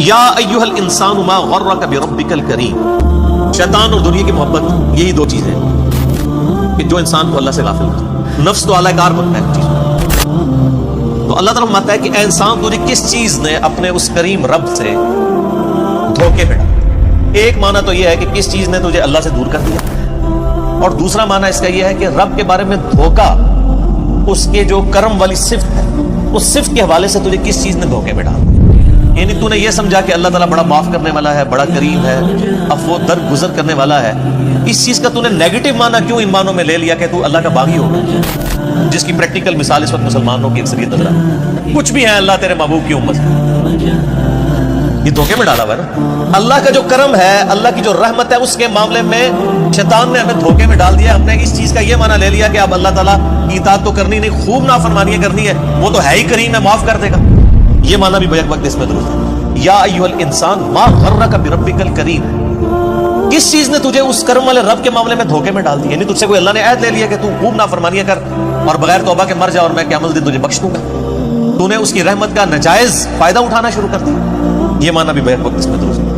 یا ایھا الانسان ما غرک بربک الکریم، شیطان اور دنیا کی محبت یہی دو چیزیں ہیں کہ جو انسان کو اللہ سے غافل کرتی، نفس تو اعلی کار بنتا ہے چیز۔ تو اللہ تعالیٰ فرماتا ہے کہ اے انسان تجھے کس چیز نے اپنے اس کریم رب سے دھوکے میں ڈالا۔ ایک معنی تو یہ ہے کہ کس چیز نے تجھے اللہ سے دور کر دیا، اور دوسرا معنی اس کا یہ ہے کہ رب کے بارے میں دھوکا، اس کے جو کرم والی صفت ہے اس صفت کے حوالے سے تجھے کس چیز نے دھوکے میں ڈالا۔ یعنی تو نے یہ سمجھا کہ اللہ تعالیٰ بڑا معاف کرنے والا ہے، بڑا کریم ہے، عفو درگزر کرنے والا ہے، اس چیز کا تو نے نیگیٹو معنی کیوں ان معنوں میں لے لیا کہ تو اللہ کا باغی ہوگا، جس کی پریکٹیکل مثال اس وقت مسلمانوں کی اکثریت نظر ہے۔ کچھ بھی ہے اللہ تیرے محبوب کی امت، یہ دھوکے میں ڈالا ہوا ہے نا۔ اللہ کا جو کرم ہے، اللہ کی جو رحمت ہے، اس کے معاملے میں شیطان نے ہمیں دھوکے میں ڈال دیا۔ ہم نے اس چیز کا یہ معنی لے لیا کہ اب اللہ تعالیٰ کی اطاعت تو کرنی نہیں، خوب نافرمانیاں کرنی ہے، وہ تو ہے ہی کریم ہے، معاف کر دے گا۔ یہ معنی بھی بیک وقت اس میں درست ہے۔ یا ایھا الانسان ما غرک بربک الکریم، کس چیز نے تجھے اس کرم والے رب کے معاملے میں دھوکے میں ڈال دیا؟ یعنی تجھ سے کوئی اللہ نے عہد لے لیا کہ تو خوب نافرمانیاں کر اور بغیر توبہ کے مر جا اور میں قیامت دن تجھے بخش دوں گا۔ تو نے اس کی رحمت کا ناجائز فائدہ اٹھانا شروع کر دیا۔ یہ معنی بھی بیک وقت اس میں درست ہے۔